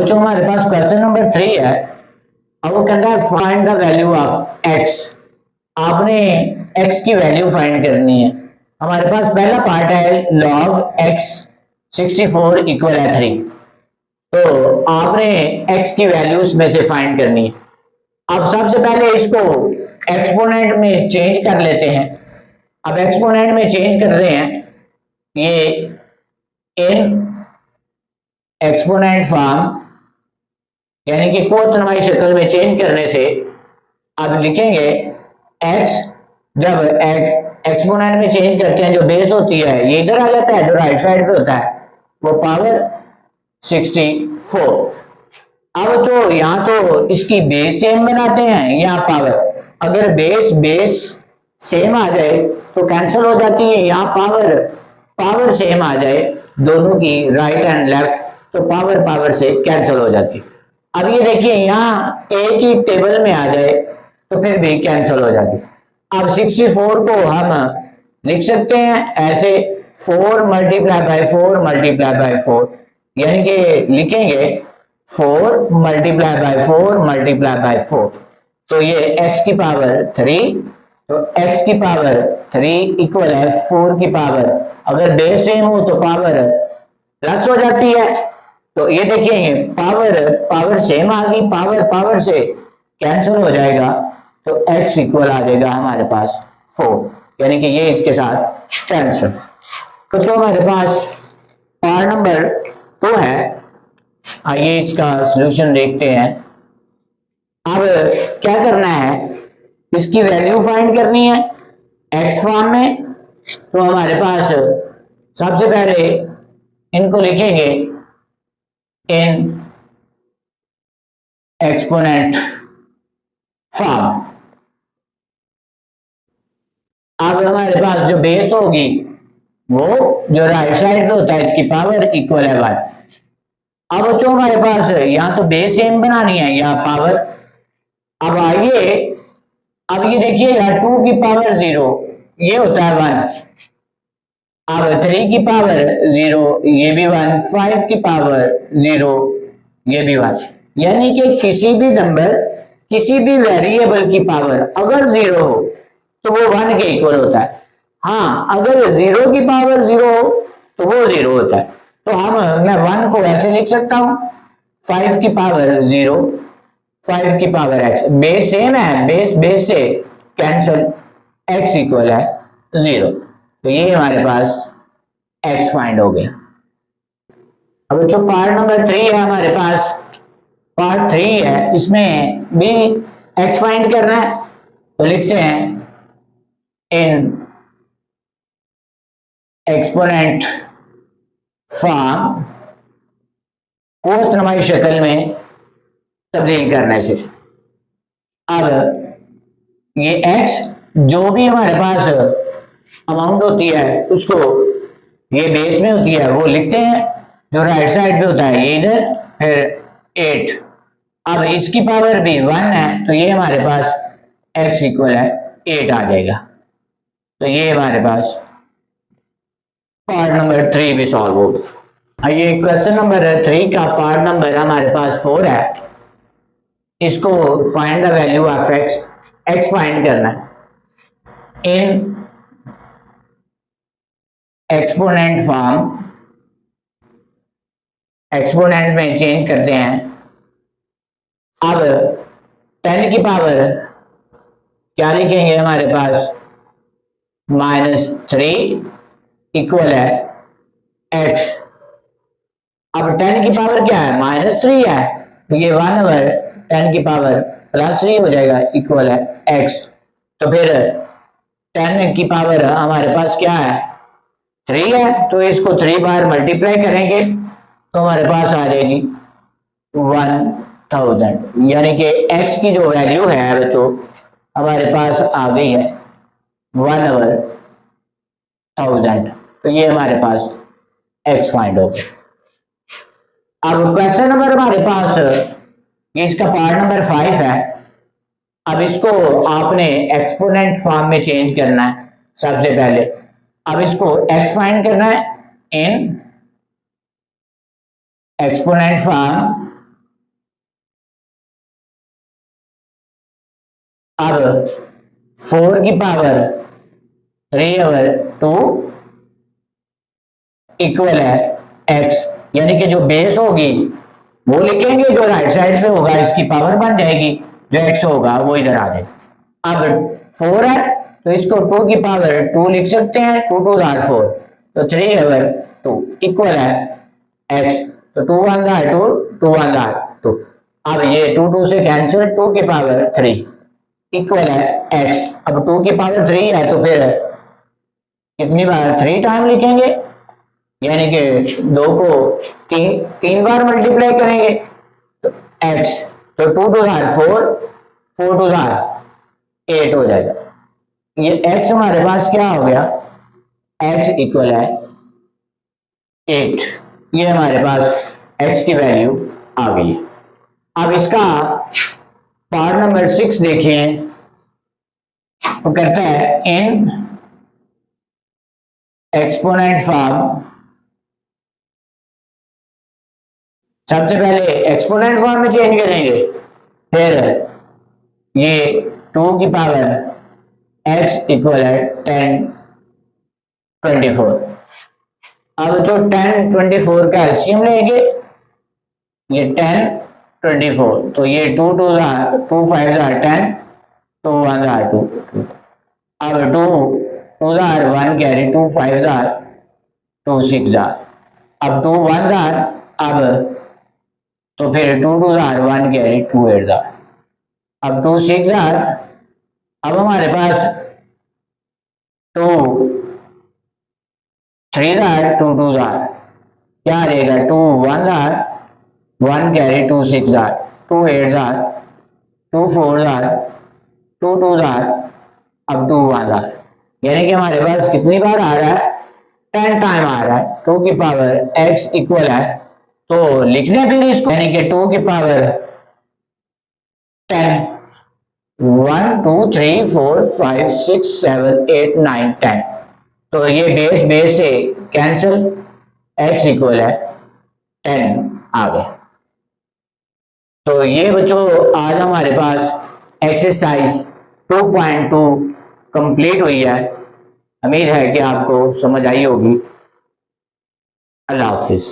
जो हमारे पास question number 3 है, अब वो कहता है find the value of x. आपने एक्स की वैल्यू फाइंड करनी है। हमारे पास पहला पार्ट है लॉग एक्स 64 इक्वल है 3। तो आपने एक्स की वैल्यूज में से फाइंड करनी है। अब सबसे पहले इसको एक्सपोनेंट में चेंज कर लेते हैं। अब एक्सपोनेंट में चेंज कर रहे हैं, ये इन एक्सपोनेंट फॉर्म यानी कि कोतनवाई शक्ल में चेंज करने से अब लिखेंगे x। जब एक्सपोनेंट में चेंज करते हैं, जो बेस होती है ये इधर आ जाता है, जो राइट साइड पे होता है वो पावर 64। अब जो यहाँ तो इसकी बेस सेम बनाते हैं, यहाँ पावर अगर बेस सेम आ जाए तो कैंसिल हो जाती है। यहाँ पावर सेम आ जाए दोनों की, राइट एंड लेफ्ट, तो पावर से कैंसिल हो जाती है। अब ये देखिए यहाँ एक ही टेबल में आ जाए तो फिर भी कैंसिल हो जाती है। अब 64 को हम लिख सकते हैं ऐसे 4 मल्टीप्लाई बाय 4 मल्टीप्लाई बाय 4, यानी कि लिखेंगे 4 मल्टीप्लाई बाय 4 मल्टीप्लाई बाय 4। तो ये x की पावर 3, तो x की पावर 3 इक्वल है 4 की पावर, अगर बेस सेम हो तो पावर प्लस हो जाती है। तो ये देखिए पावर सेम आ गई, पावर से कैंसिल हो जाएगा, तो x इक्वल आ जाएगा हमारे पास 4, यानी कि ये इसके साथ कैंसिल। तो जो हमारे पास पार्ट नंबर 2 है, आइए इसका सॉल्यूशन देखते हैं। अब क्या करना है, इसकी वैल्यू फाइंड करनी है x फॉर्म में। तो हमारे पास सबसे पहले इनको लिखेंगे इन एक्सपोनेंट फॉर्म। अब हमारे पास जो बेस होगी वो जो राइट साइड पे होता है इसकी पावर इक्वल है 1। अब जो हमारे पास यहाँ तो बेस सेम बनानी है, यहाँ पावर। अब आइए, अब ये देखिएगा 2 की पावर 0 ये होता है 1, अब 3 की पावर 0 ये भी 1, 5 की पावर 0 ये भी 1, यानी कि किसी भी नंबर, किसी भी वेरिएबल की पावर अगर 0 हो तो वो 1 के इक्वल होता है। हाँ, अगर 0 की पावर 0 हो तो वो 0 होता है। तो मैं 1 को ऐसे लिख सकता हूं, 5 की पावर 0, 5 की पावर x, बेस सेम है, बेस से कैंसिल, x इक्वल है 0। तो ये हमारे पास x फाइंड हो गया। अब जो पार्ट नंबर 3 है हमारे पास, पार्ट 3 है, इसमें भी x फाइंड करना है। तो लिखते हैं इन एक्सपोनेंट फॉर्म को त्रयमासिक शक्ल में तब्दील करने से। अब ये x जो भी हमारे पास अमाउंट होती है उसको ये बेस में होती है वो लिखते हैं, जो राइट साइड पे होता है ये इधर, फिर 8। अब इसकी पावर भी 1 है तो ये हमारे पास x इक्वल है 8 आ जाएगा। तो ये हमारे पास पार्ट नंबर 3 भी सॉल्व हो गया। आइए क्वेश्चन नंबर 3 का पार्ट नंबर हमारे पास 4 है। इसको find the value of x find करना है इन एक्सपोनेंट फॉर्म। एक्सपोनेंट में चेंज करते हैं। अब 10 की पावर क्या लिखेंगे हमारे पास, -3 इक्वल है x। अब 10 की पावर क्या है, -3 है, तो ये 1/10 की पावर +3 हो जाएगा इक्वल है x। तो फिर 10 की पावर हमारे पास क्या है, 3 है, तो इसको 3 बार मल्टीप्लाई करेंगे तो हमारे पास आ जाएगी 1000, यानी कि x की जो वैल्यू है बच्चों हमारे पास आ गई है 1/1000। तो ये हमारे पास x फाइंड हो गया। अब क्वेश्चन नंबर हमारे पास ये इसका पार्ट नंबर 5 है। अब इसको आपने एक्सपोनेंट फॉर्म में चेंज करना है सबसे पहले। अब इसको x फाइंड करना है इन एक्सपोनेंट फॉर्म अब 4 की पावर 3/2 इक्वल है x, यानी कि जो बेस होगी वो लिखेंगे, जो राइट साइड पे होगा इसकी पावर बन जाएगी, जो x होगा वो इधर आ जाएगा। अब 4 है तो इसको 2 की पावर 2 लिख सकते हैं, 2 2 आर 4, तो 3/2 इक्वल है x, तो 2 1 आर 2, 2 1 आर 2। अब ये 2 2 से कैंसिल, 2 की पावर 3 इक्वल है x। अब 2 की पावर 3 है तो फिर कितनी बार 3 टाइम लिखेंगे, यानी कि 2 को तीन बार मल्टीप्लाई करेंगे तो x, तो 2 2 आर 4, 4 2 आर 8 हो जाएगा। ये x हमारे पास क्या हो गया, x इक्वल है 8। ये हमारे पास x की वैल्यू आ गई है। अब इसका पार्ट नंबर 6 देखिए, तो कहता है इन एक्सपोनेंट फॉर्म, सबसे पहले एक्सपोनेंट फॉर्म में चेंज करेंगे, फिर ये 2 की पावर x इक्वल है 10 24। अब जो 10 24 का एलसीएम लेंगे, ये 10 24, तो ये 2 2 2 5 10, 2 1 2, अब 2 2 1 कैरी, 2 5 2 6, अब 2 1 अब तो फिर 2 2 1 कैरी, 2 8, अब 2 6 अब हमारे पास 2 3 2 2 क्या आ जाएगा, 2 1 1 कैरी, 2 6 2 8 2 4 2 2 अब 2 1, यानी कि हमारे पास कितनी बार आ रहा है, 10 टाइम आ रहा है। 2 की पावर x इक्वल है, तो लिखने फिर इसको, यानी कि 2 की पावर 10, 1 2 3 4 5 6 7 8 9 10, तो ये बेस बेस से कैंसिल, x इक्वल है 10 आ गया। तो ये बच्चों आज हमारे पास एक्सरसाइज 2.2 कंप्लीट हुई है। उम्मीद है कि आपको समझ आई होगी। अल्लाह हाफिज।